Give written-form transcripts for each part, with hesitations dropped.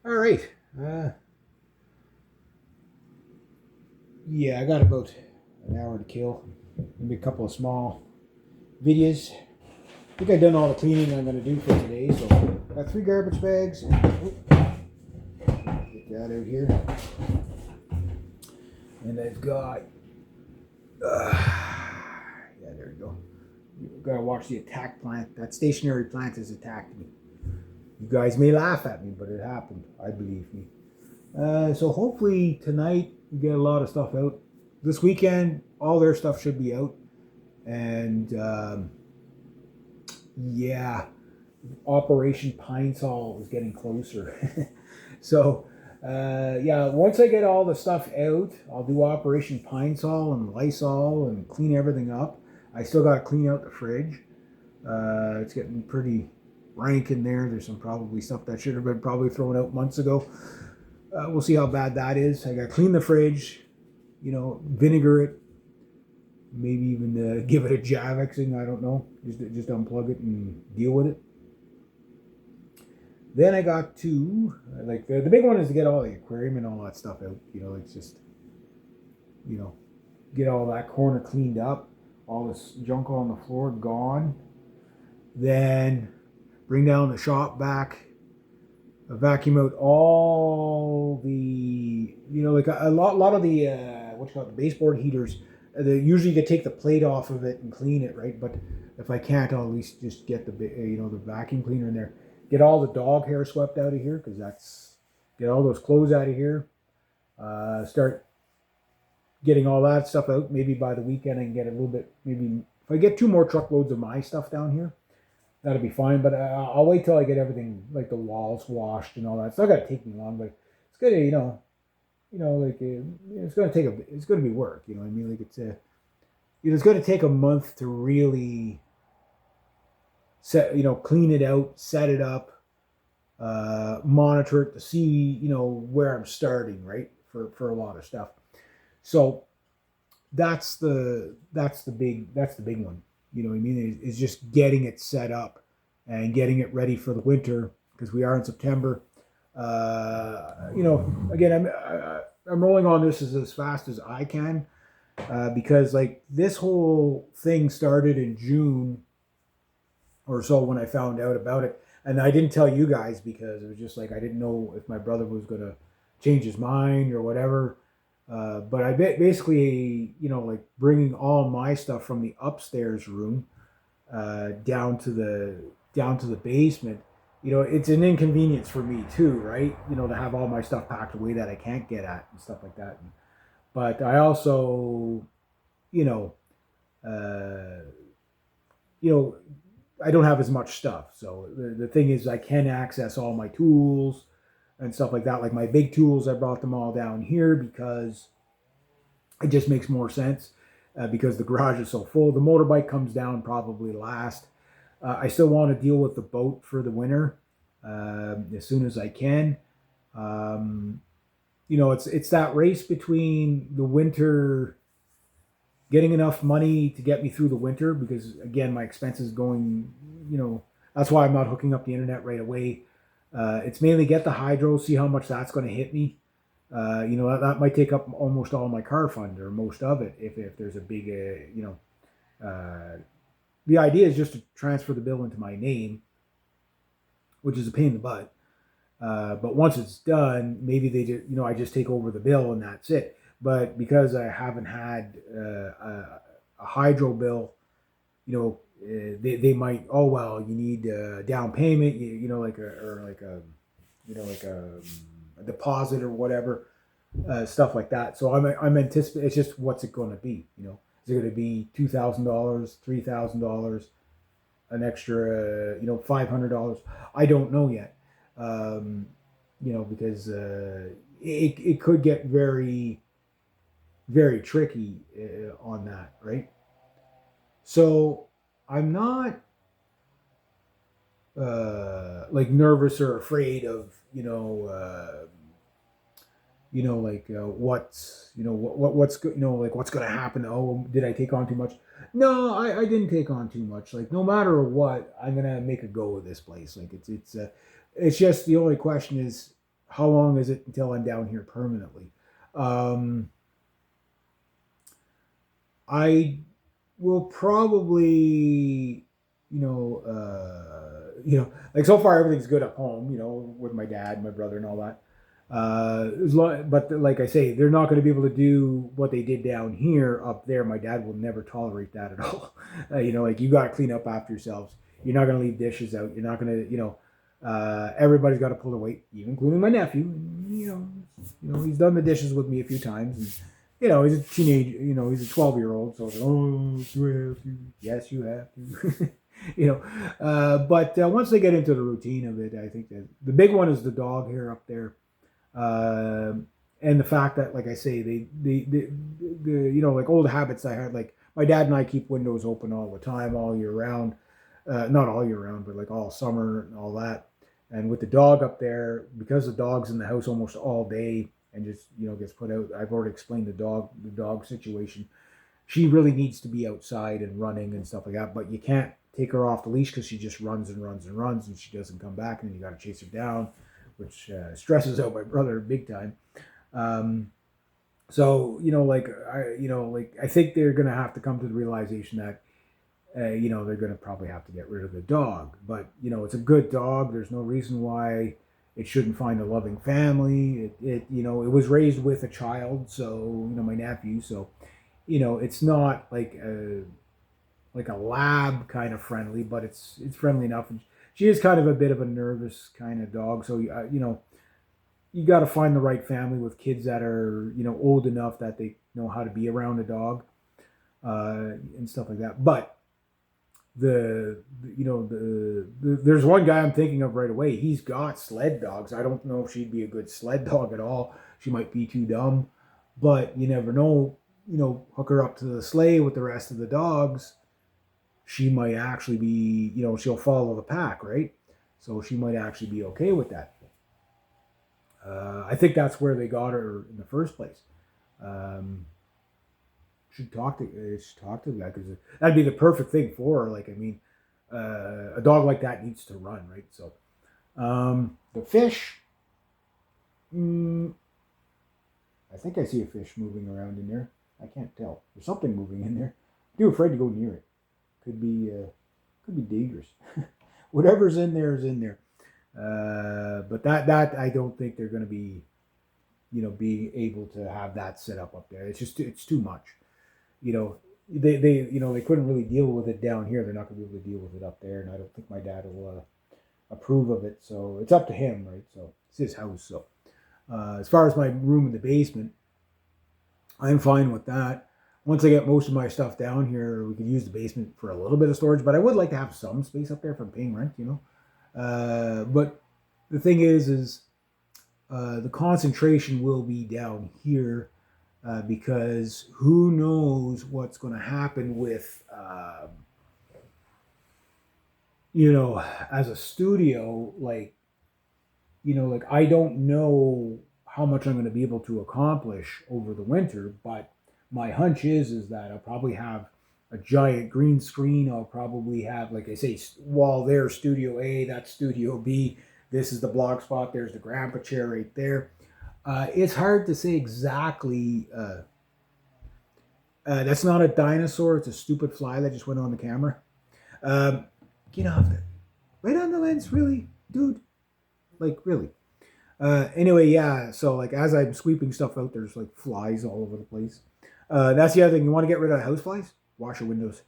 All right. Yeah, I got about an hour to kill. Maybe a couple of small videos. I think I've done all the cleaning I'm going to do for today. So, got 3 garbage bags. Get that out here. And I've got. Yeah, there we go. You gotta watch the attack plant. That stationary plant has attacked me. You guys may laugh at me, but it happened. I believe me. So hopefully tonight we get a lot of stuff out. This weekend, all their stuff should be out, and yeah, Operation Pine Sol is getting closer. So yeah, once I get all the stuff out, I'll do Operation Pine Sol and Lysol and clean everything up. I still got to clean out the fridge. It's getting pretty rank in there. There's some probably stuff that should have been probably thrown out months ago. We'll see how bad that is. I got to clean the fridge, vinegar it, maybe even give it a Javexing. I don't know. Just unplug it and deal with it. Then I got to the big one is to get all the aquarium and all that stuff out. It's just get all that corner cleaned up, all this junk on the floor gone. Then bring down the shop back, vacuum out all the a lot of the the baseboard heaters. Usually you can take the plate off of it and clean it, right? But if I can't, I'll at least just get the vacuum cleaner in there. Get all the dog hair swept out of here because get all those clothes out of here. Start getting all that stuff out. Maybe by the weekend I can get a little bit. Maybe if I get 2 more truckloads of my stuff down here, that'll be fine. But I'll wait till I get everything like the walls washed and all that. It's not gonna take me long, but it's gonna it's gonna it's gonna be work. You know what I mean? Like it's gonna take a month to really clean it out, set it up, monitor it to see where I'm starting, right, for a lot of stuff. So that's the big one. You know what I mean? Is just getting it set up and getting it ready for the winter because we are in September. Again, I'm rolling on this as fast as I can because like this whole thing started in June or so when I found out about it, and I didn't tell you guys because it was just like I didn't know if my brother was gonna change his mind or whatever. But I basically, bringing all my stuff from the upstairs room down to the basement. It's an inconvenience for me too, right? To have all my stuff packed away that I can't get at and stuff like that. But I also, you know, uh, you know, I don't have as much stuff. So the thing is, I can access all my tools and stuff like that. Like my big tools, I brought them all down here because it just makes more sense because the garage is so full. The motorbike comes down probably last. I still want to deal with the boat for the winter as soon as I can. Um, it's that race between the winter, getting enough money to get me through the winter because again, my expenses going. That's why I'm not hooking up the internet right away. It's mainly get the hydro, see how much that's going to hit me. That might take up almost all my car fund or most of it if there's a big, the idea is just to transfer the bill into my name, which is a pain in the butt. But once it's done, maybe they just, I just take over the bill and that's it. But because I haven't had a hydro bill, they might, oh, well, you need a down payment, like a deposit or whatever, stuff like that. So I'm anticipating. It's just what's it going to be? Is it going to be $2,000, $3,000, an extra, $500? I don't know yet. Because it could get very, very tricky on that, right? So I'm not like nervous or afraid of what's going to happen. Oh, did I take on too much? No, I didn't take on too much. Like no matter what, I'm gonna make a go of this place. Like it's just the only question is how long is it until I'm down here permanently? Um, I will probably, like so far everything's good at home, with my dad, my brother, and all that. But like I say, they're not going to be able to do what they did down here up there. My dad will never tolerate that at all. Like you got to clean up after yourselves. You're not going to leave dishes out. You're not going to, everybody's got to pull the weight, even including my nephew. He's done the dishes with me a few times. And, he's a teenage, he's a 12-year-old. So, oh, do I have to? Yes, you have to. But once they get into the routine of it, I think that the big one is the dog hair up there. And the fact that, like I say, like old habits I had, like my dad and I keep windows open all the time, all year round. Not all year round, but like all summer and all that. And with the dog up there, because the dog's in the house almost all day and just, gets put out. I've already explained the dog situation. She really needs to be outside and running and stuff like that, but you can't take her off the leash because she just runs and runs and runs and she doesn't come back, and then you got to chase her down, which stresses out my brother big time. So I think they're gonna have to come to the realization that they're gonna probably have to get rid of the dog. But it's a good dog. There's no reason why it shouldn't find a loving family. It was raised with a child, so my nephew. So it's not like a lab kind of friendly, but it's friendly enough. And she is kind of a bit of a nervous kind of dog. So you got to find the right family with kids that are old enough that they know how to be around a dog and stuff like that. But there's one guy I'm thinking of right away. He's got sled dogs. I don't know if she'd be a good sled dog at all. She might be too dumb, but you never know. Hook her up to the sleigh with the rest of the dogs. She might actually be, she'll follow the pack, right? So she might actually be okay with that. I think that's where they got her in the first place. Should talk to the guy, because that'd be the perfect thing for her. Like, I mean, a dog like that needs to run, right? So the fish, I think I see a fish moving around in there. I can't tell. There's something moving in there. I'm too afraid to go near it. Could be dangerous. Whatever's in there is in there. But that I don't think they're going to be, being able to have that set up there. It's too much. They couldn't really deal with it down here. They're not going to be able to deal with it up there, and I don't think my dad will approve of it. So it's up to him, right? So it's his house. So as far as my room in the basement, I'm fine with that. Once I get most of my stuff down here, we could use the basement for a little bit of storage, but I would like to have some space up there if I'm paying rent, But the thing is the concentration will be down here because who knows what's going to happen with, as a studio, like I don't know how much I'm going to be able to accomplish over the winter, but my hunch is that I'll probably have a giant green screen. I'll probably have, like I say, wall there, Studio A, that's Studio B. This is the blog spot. There's the grandpa chair right there. It's hard to say exactly. That's not a dinosaur. It's a stupid fly that just went on the camera. Get off it. Right on the lens, really? Dude. Like, really? Anyway, yeah. So, like, as I'm sweeping stuff out, there's, like, flies all over the place. That's the other thing. You want to get rid of house flies? Wash your windows.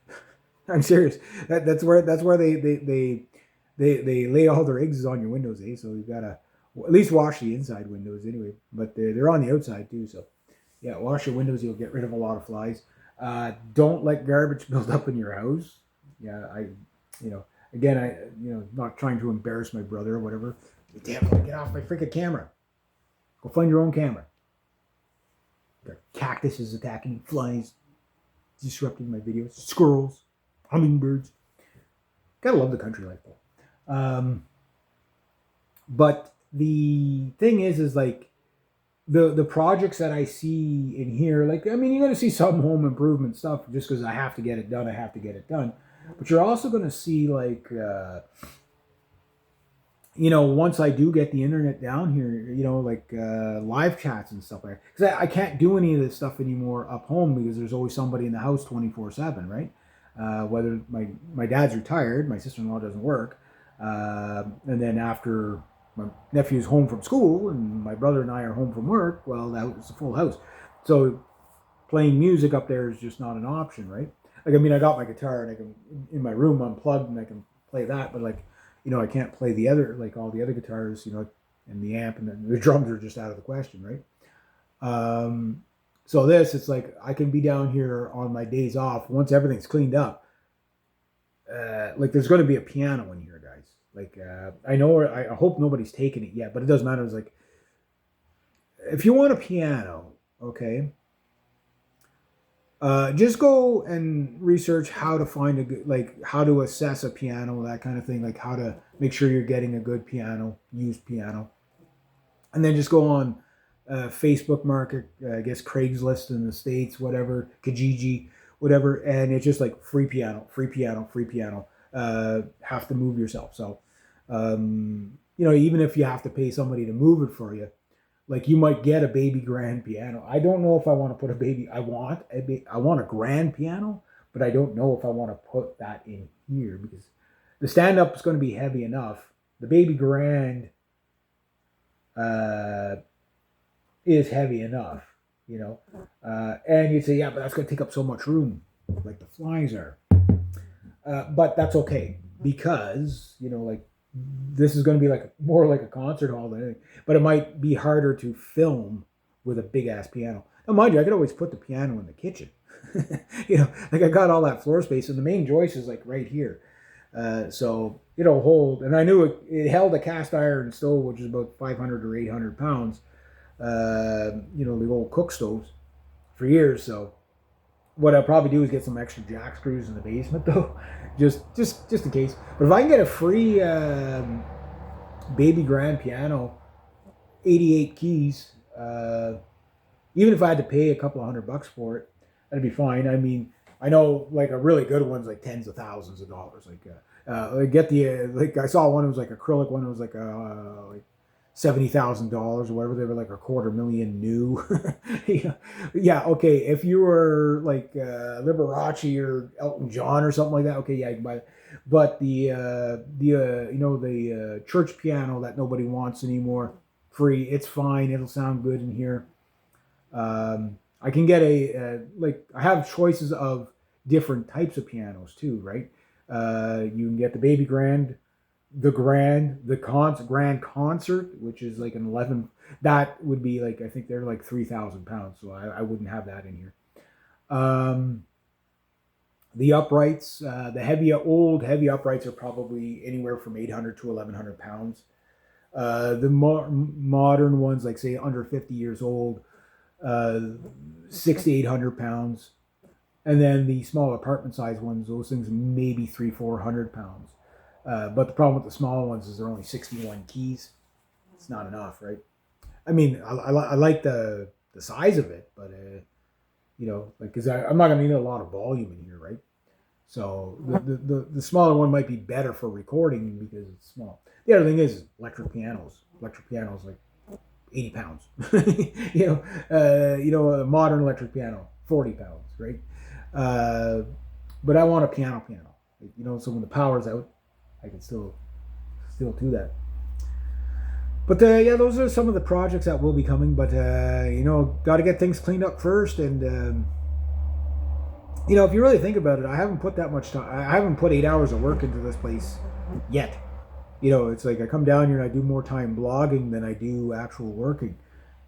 I'm serious. That's where they lay all their eggs on your windows, eh? So you gotta at least wash the inside windows anyway. But they're on the outside too. So yeah, wash your windows. You'll get rid of a lot of flies. Don't let garbage build up in your house. Yeah, not trying to embarrass my brother or whatever. Damn, get off my freaking camera. Go find your own camera. There are cactuses attacking, flies disrupting my videos, squirrels, hummingbirds. Gotta love the country life though. But the thing is like the projects that I see in here, like, I mean, you're gonna see some home improvement stuff just because I have to get it done. But you're also gonna see like once I do get the internet down here, like live chats and stuff like that, because I can't do any of this stuff anymore up home because there's always somebody in the house 24/7, right? Whether my dad's retired, my sister-in-law doesn't work, and then after my nephew's home from school and my brother and I are home from work, well, it's a full house. So playing music up there is just not an option, right? Like, I mean, I got my guitar and I can in my room unplugged and I can play that, but like, I can't play the other, like all the other guitars, and the amp and the drums are just out of the question, right? So it's like I can be down here on my days off once everything's cleaned up. Like there's going to be a piano in here, guys. Like I hope nobody's taken it yet, but it doesn't matter. It's like if you want a piano, okay, just go and research how to find a good, like how to assess a piano, that kind of thing, like how to make sure you're getting a good piano, used piano, and then just go on Facebook Market, I guess Craigslist in the States, whatever, Kijiji, whatever, and it's just like free piano, free piano, free piano. Have to move yourself, so even if you have to pay somebody to move it for you. Like you might get a baby grand piano. I don't know if I want to put a baby. I want a grand piano, but I don't know if I want to put that in here because the stand up is going to be heavy enough. The baby grand is heavy enough, and you'd say, yeah, but that's going to take up so much room, like the flies are. But that's okay because like. This is going to be like more like a concert hall than anything, but it might be harder to film with a big ass piano. Now, mind you, I could always put the piano in the kitchen. Like I got all that floor space, and the main joist is like right here, so it'll hold. And I knew it held a cast iron stove, which is about 500 or 800 pounds. The old cook stoves for years. So what I'll probably do is get some extra jack screws in the basement, though, just in case. But if I can get a free baby grand piano, 88 keys, even if I had to pay a couple of $100 for it, that'd be fine. I mean, I know like a really good one's like tens of thousands of dollars. Like get the like I saw one. It was like acrylic one. It was like $70,000 or whatever. They were like $250,000 new. Yeah, okay. If you were like Liberace or Elton John or something like that, okay, yeah, you can buy it. But the church piano that nobody wants anymore, free. It's fine. It'll sound good in here. I can get I have choices of different types of pianos too, right? You can get the baby grand, the grand concert, which is like an 11. That would be like, I think they're like 3,000 pounds, so I wouldn't have that in here. The uprights, the old heavy uprights are probably anywhere from 800 to 1,100 pounds. The modern ones, like say under 50 years old, 600 to 800 pounds. And then the small apartment size ones, those things maybe 300 to 400 pounds. But the problem with the smaller ones is they're only 61 keys. It's not enough, right? I mean, I like the size of it, but like because I'm not gonna need a lot of volume in here, right? So the smaller one might be better for recording because it's small. The other thing is electric pianos. Electric pianos like 80 pounds. A modern electric piano 40 pounds, right? But I want a piano. So when the power's out, I can still do that. But those are some of the projects that will be coming. But got to get things cleaned up first. And if you really think about it, I haven't put that much time. I haven't put 8 hours of work into this place yet. It's like I come down here and I do more time blogging than I do actual working.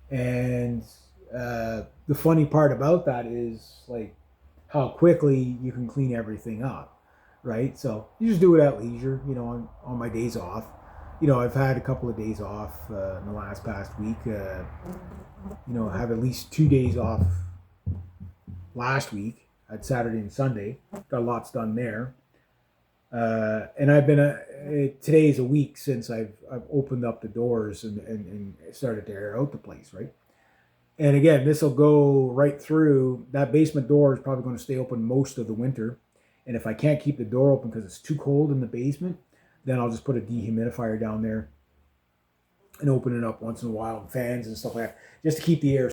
And the funny part about that is like how quickly you can clean everything up, right? So you just do it at leisure, on my days off. I've had a couple of days off in the past week. I have at least 2 days off last week. I had Saturday and Sunday. Got lots done there. And I've been today's a week since I've opened up the doors and started to air out the place, right? And again, this will go right through. That basement door is probably going to stay open most of the winter. And if I can't keep the door open because it's too cold in the basement, then I'll just put a dehumidifier down there and open it up once in a while, and fans and stuff like that, just to keep the air